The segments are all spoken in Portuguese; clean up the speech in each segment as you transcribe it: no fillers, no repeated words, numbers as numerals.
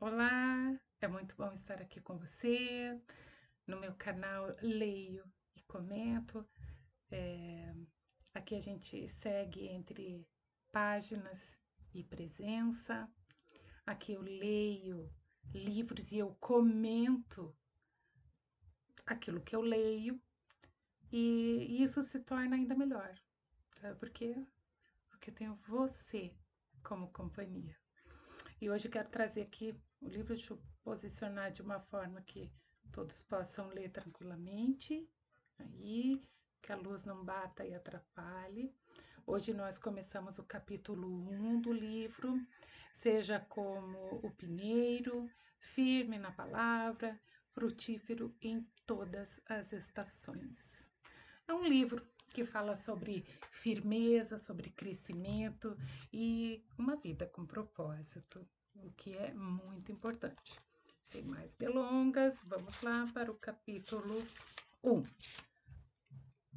Olá, é muito bom estar aqui com você. No meu canal Leio e Comento. É, Aqui a gente segue entre páginas e presença. Aqui eu leio livros e eu comento aquilo que eu leio, e isso se torna ainda melhor, tá? Porque eu tenho você como companhia. E hoje eu quero trazer aqui o livro, deixa eu posicionar de uma forma que todos possam ler tranquilamente, aí, que a luz não bata e atrapalhe. Hoje nós começamos o capítulo 1 do livro, Seja como o pinheiro, firme na palavra, frutífero em todas as estações. É um livro que fala sobre firmeza, sobre crescimento e uma vida com propósito, o que é muito importante. Sem mais delongas, vamos lá para o capítulo 1.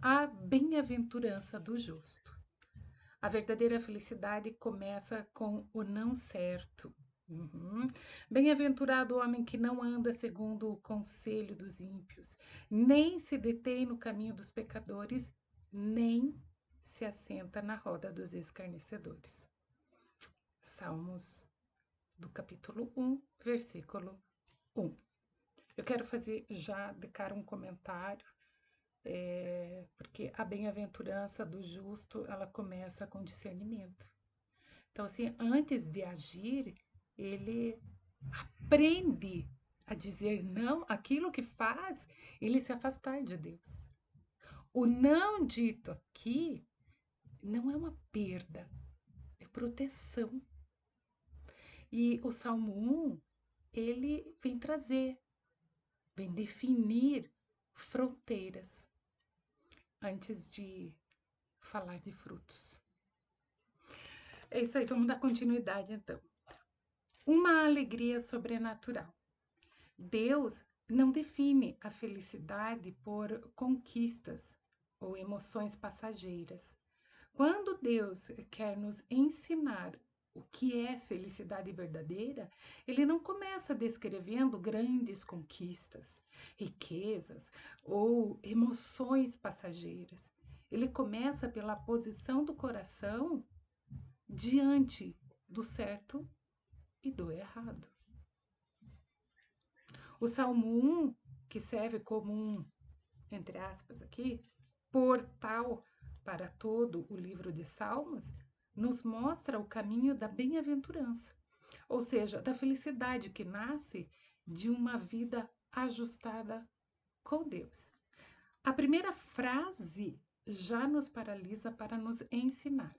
A bem-aventurança do justo. A verdadeira felicidade começa com o não certo. Uhum. Bem-aventurado o homem que não anda segundo o conselho dos ímpios, nem se detém no caminho dos pecadores, nem se assenta na roda dos escarnecedores. Salmos do capítulo 1, versículo 1. Eu quero fazer já de cara um comentário, porque a bem-aventurança do justo, ela começa com discernimento. Então, assim, antes de agir, ele aprende a dizer não àquilo que faz ele se afastar de Deus. O não dito aqui não é uma perda, é proteção. E o Salmo 1, ele vem trazer, vem definir fronteiras antes de falar de frutos. É isso aí, vamos dar continuidade então. Uma alegria sobrenatural. Deus não define a felicidade por conquistas ou emoções passageiras. Quando Deus quer nos ensinar o que é felicidade verdadeira, ele não começa descrevendo grandes conquistas, riquezas ou emoções passageiras. Ele começa pela posição do coração diante do certo e do errado. O Salmo 1, que serve como entre aspas aqui, portal para todo o livro de Salmos, nos mostra o caminho da bem-aventurança, ou seja, da felicidade que nasce de uma vida ajustada com Deus. A primeira frase já nos paralisa para nos ensinar.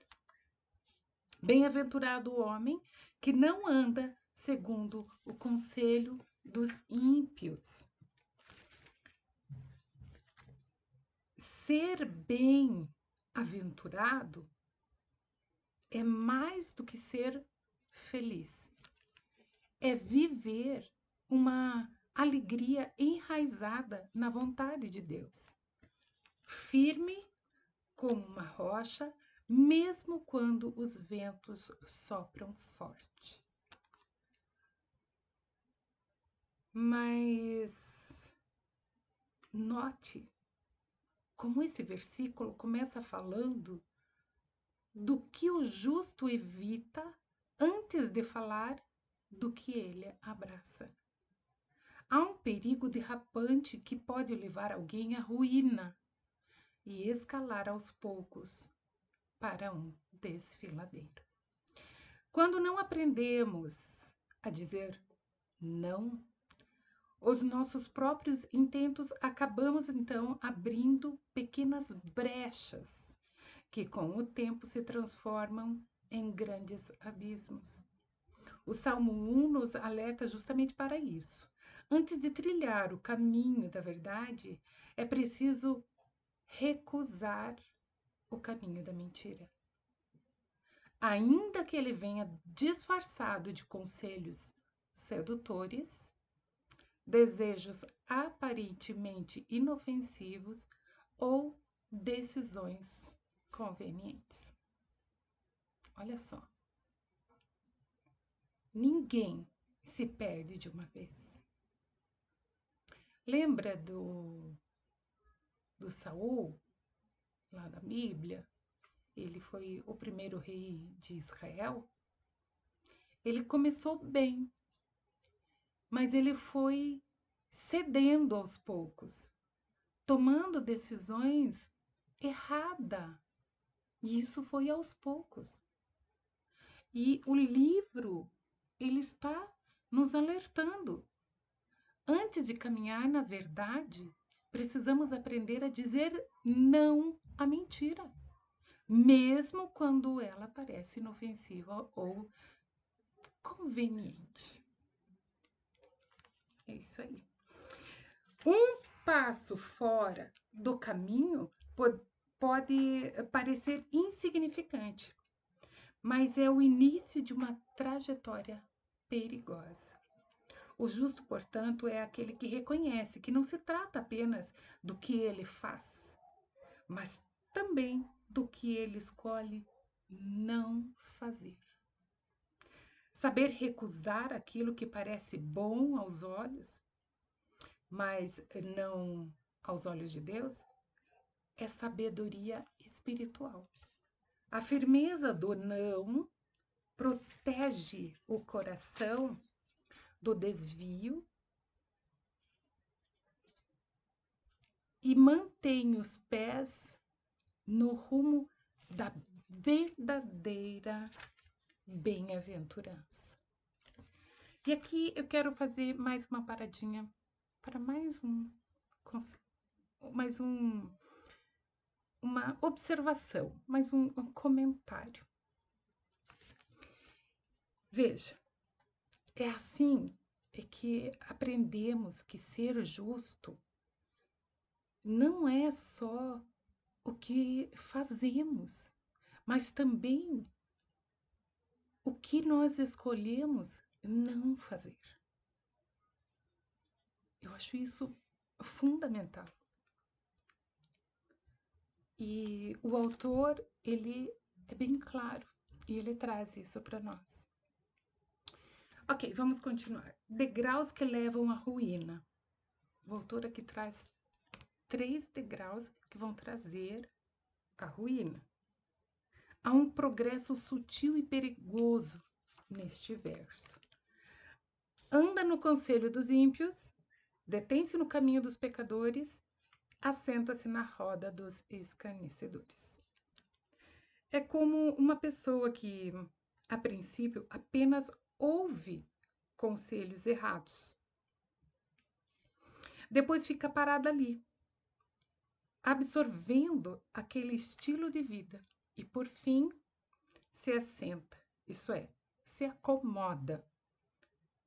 Bem-aventurado o homem que não anda segundo o conselho dos ímpios. Ser bem-aventurado é mais do que ser feliz. É viver uma alegria enraizada na vontade de Deus. Firme como uma rocha, mesmo quando os ventos sopram forte. Mas note como esse versículo começa falando do que o justo evita antes de falar do que ele abraça. Há um perigo derrapante que pode levar alguém à ruína e escalar aos poucos para um desfiladeiro. Quando não aprendemos a dizer não, os nossos próprios intentos acabamos então abrindo pequenas brechas que com o tempo se transformam em grandes abismos. O Salmo 1 nos alerta justamente para isso. Antes de trilhar o caminho da verdade, é preciso recusar o caminho da mentira. Ainda que ele venha disfarçado de conselhos sedutores, desejos aparentemente inofensivos ou decisões convenientes. Olha só. Ninguém se perde de uma vez. Lembra do Saul, lá da Bíblia? Ele foi o primeiro rei de Israel. Ele começou bem, mas ele foi cedendo aos poucos, tomando decisões erradas. E isso foi aos poucos. E o livro, ele está nos alertando. Antes de caminhar na verdade, precisamos aprender a dizer não à mentira, mesmo quando ela parece inofensiva ou conveniente. É isso aí. Um passo fora do caminho pode parecer insignificante, mas é o início de uma trajetória perigosa. O justo, portanto, é aquele que reconhece que não se trata apenas do que ele faz, mas também do que ele escolhe não fazer. Saber recusar aquilo que parece bom aos olhos, mas não aos olhos de Deus, é sabedoria espiritual. A firmeza do não protege o coração do desvio e mantém os pés no rumo da verdadeira bem-aventurança. E aqui eu quero fazer mais uma paradinha para mais uma observação, mais um comentário. Veja, é assim que aprendemos que ser justo não é só o que fazemos, mas também o que nós escolhemos não fazer. Eu acho isso fundamental. E o autor, ele é bem claro e ele traz isso para nós. Ok, vamos continuar. Degraus que levam à ruína. O autor aqui traz 3 degraus que vão trazer a ruína. Há um progresso sutil e perigoso neste verso. Anda no conselho dos ímpios, detém-se no caminho dos pecadores, assenta-se na roda dos escarnecedores. É como uma pessoa que, a princípio, apenas ouve conselhos errados. Depois fica parada ali, absorvendo aquele estilo de vida e, por fim, se assenta, isso é, se acomoda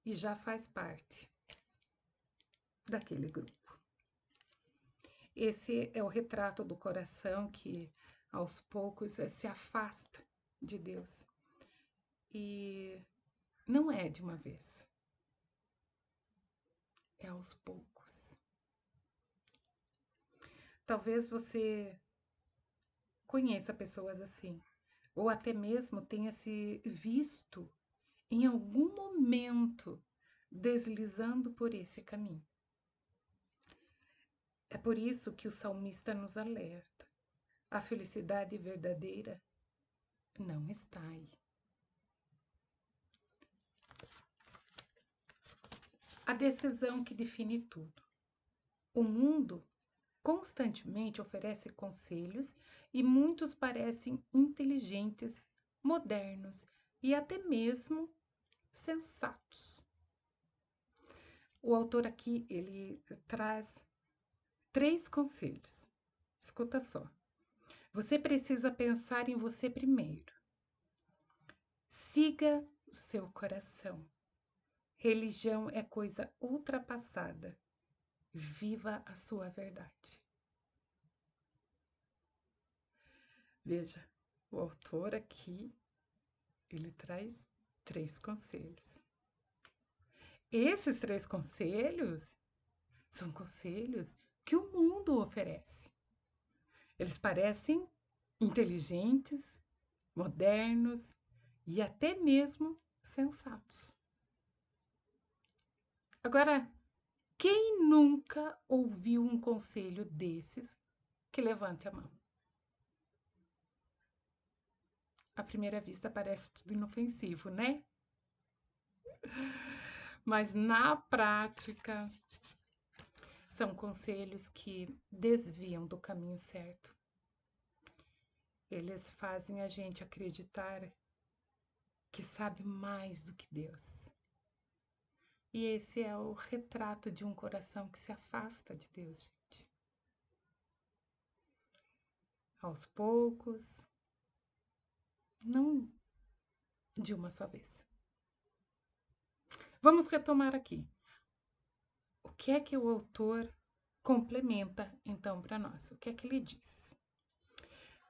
e já faz parte daquele grupo. Esse é o retrato do coração que, aos poucos, se afasta de Deus. E não é de uma vez, é aos poucos. Talvez você conheça pessoas assim, ou até mesmo tenha se visto em algum momento deslizando por esse caminho. É por isso que o salmista nos alerta. A felicidade verdadeira não está aí. A decisão que define tudo. O mundo constantemente oferece conselhos e muitos parecem inteligentes, modernos e até mesmo sensatos. O autor aqui, ele traz 3 conselhos. Escuta só. Você precisa pensar em você primeiro. Siga o seu coração. Religião é coisa ultrapassada. Viva a sua verdade. Veja, o autor aqui, ele traz 3 conselhos. Esses 3 conselhos são conselhos que o mundo oferece. Eles parecem inteligentes, modernos e até mesmo sensatos. Agora, quem nunca ouviu um conselho desses, que levante a mão? À primeira vista parece tudo inofensivo, né? Mas na prática, são conselhos que desviam do caminho certo. Eles fazem a gente acreditar que sabe mais do que Deus. E esse é o retrato de um coração que se afasta de Deus, gente. Aos poucos, não de uma só vez. Vamos retomar aqui. O que é que o autor complementa, então, para nós? O que é que ele diz?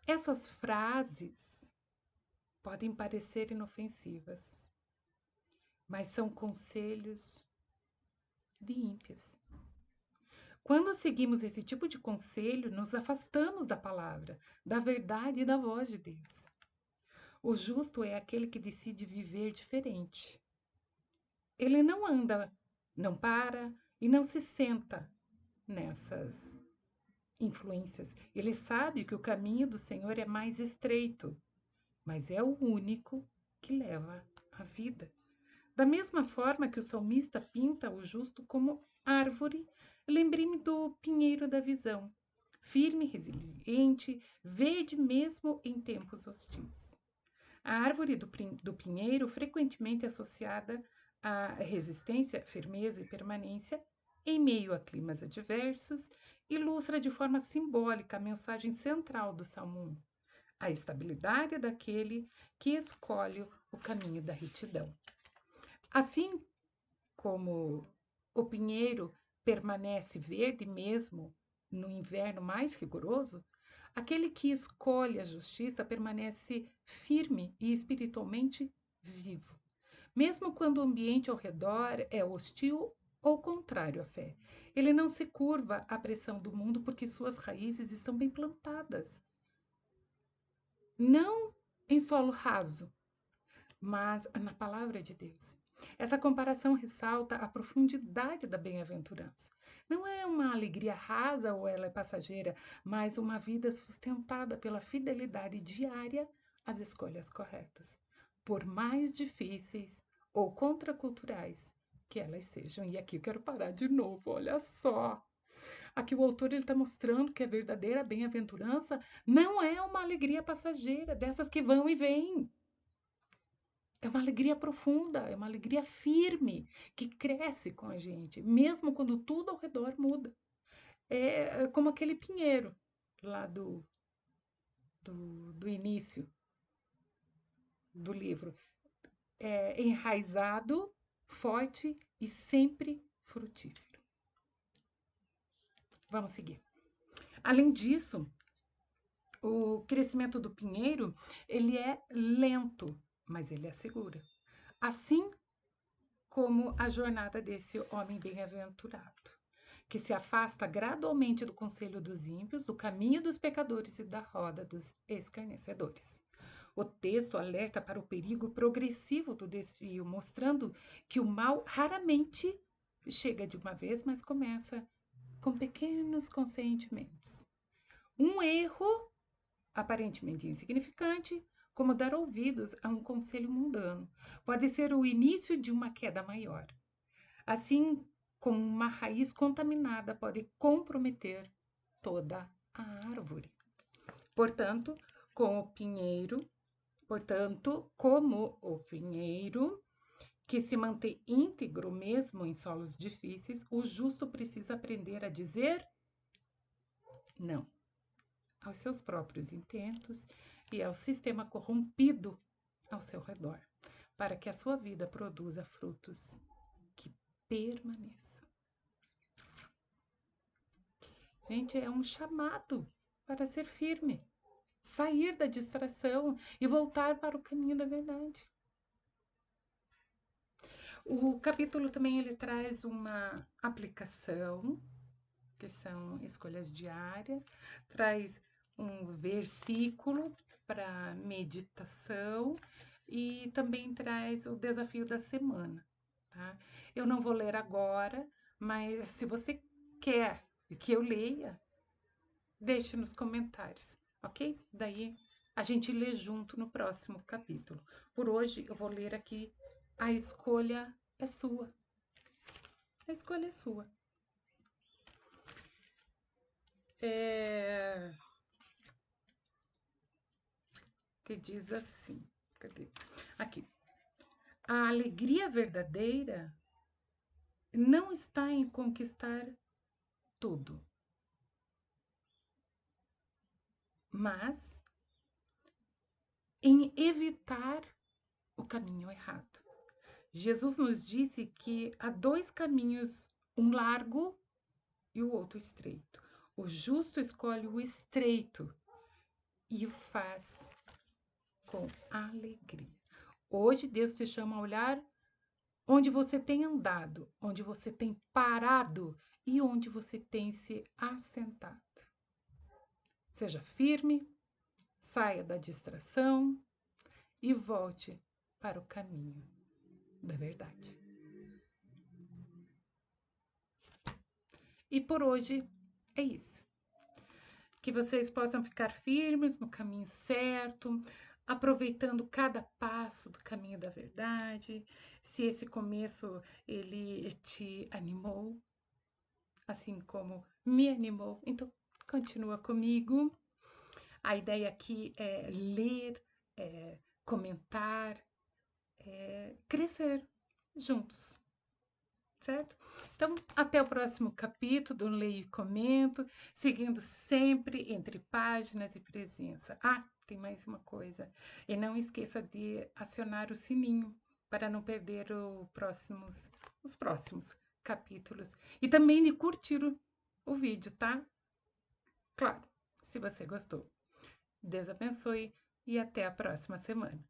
Essas frases podem parecer inofensivas, mas são conselhos de ímpios. Quando seguimos esse tipo de conselho, nos afastamos da palavra, da verdade e da voz de Deus. O justo é aquele que decide viver diferente. Ele não anda, não para e não se senta nessas influências. Ele sabe que o caminho do Senhor é mais estreito, mas é o único que leva à vida. Da mesma forma que o salmista pinta o justo como árvore, lembrei-me do pinheiro da visão, firme, resiliente, verde mesmo em tempos hostis. A árvore do pinheiro, frequentemente associada à resistência, firmeza e permanência, em meio a climas adversos, ilustra de forma simbólica a mensagem central do Salmo 1, a estabilidade daquele que escolhe o caminho da retidão. Assim como o pinheiro permanece verde mesmo no inverno mais rigoroso, aquele que escolhe a justiça permanece firme e espiritualmente vivo, mesmo quando o ambiente ao redor é hostil ou contrário à fé. Ele não se curva à pressão do mundo porque suas raízes estão bem plantadas, não em solo raso, mas na palavra de Deus. Essa comparação ressalta a profundidade da bem-aventurança. Não é uma alegria rasa ou ela é passageira, mas uma vida sustentada pela fidelidade diária às escolhas corretas, por mais difíceis ou contraculturais que elas sejam. E aqui eu quero parar de novo, olha só. Aqui o autor está mostrando que a verdadeira bem-aventurança não é uma alegria passageira, dessas que vão e vêm. É uma alegria profunda, é uma alegria firme, que cresce com a gente, mesmo quando tudo ao redor muda. É como aquele pinheiro lá do início do livro. É enraizado, forte e sempre frutífero. Vamos seguir. Além disso, o crescimento do pinheiro, ele é lento, mas ele assegura. Assim como a jornada desse homem bem-aventurado, que se afasta gradualmente do conselho dos ímpios, do caminho dos pecadores e da roda dos escarnecedores. O texto alerta para o perigo progressivo do desvio, mostrando que o mal raramente chega de uma vez, mas começa com pequenos consentimentos. Um erro aparentemente insignificante, como dar ouvidos a um conselho mundano, pode ser o início de uma queda maior. Assim como uma raiz contaminada pode comprometer toda a árvore. Portanto, como o pinheiro que se mantém íntegro mesmo em solos difíceis, o justo precisa aprender a dizer não aos seus próprios intentos e ao sistema corrompido ao seu redor, para que a sua vida produza frutos que permaneçam. Gente, é um chamado para ser firme, sair da distração e voltar para o caminho da verdade. O capítulo também ele traz uma aplicação, que são escolhas diárias, traz um versículo para meditação e também traz o desafio da semana. Tá? Eu não vou ler agora, mas se você quer que eu leia, deixe nos comentários, ok? Daí a gente lê junto no próximo capítulo. Por hoje eu vou ler aqui A Escolha é Sua. A escolha é sua. Que diz assim, cadê? Aqui. A alegria verdadeira não está em conquistar tudo, mas em evitar o caminho errado. Jesus nos disse que há dois caminhos, um largo e o outro estreito. O justo escolhe o estreito e o faz com alegria. Hoje Deus te chama a olhar onde você tem andado, onde você tem parado e onde você tem se assentado. Seja firme, saia da distração e volte para o caminho da verdade. E por hoje é isso. Que vocês possam ficar firmes no caminho certo, aproveitando cada passo do caminho da verdade. Se esse começo ele te animou, assim como me animou, então continua comigo. A ideia aqui é ler, comentar, crescer juntos, certo? Então, até o próximo capítulo do Leio e Comento, seguindo sempre entre páginas e presença. Ah, tem mais uma coisa. E não esqueça de acionar o sininho para não perder os próximos capítulos. E também de curtir o vídeo, tá? Claro, se você gostou. Deus abençoe e até a próxima semana.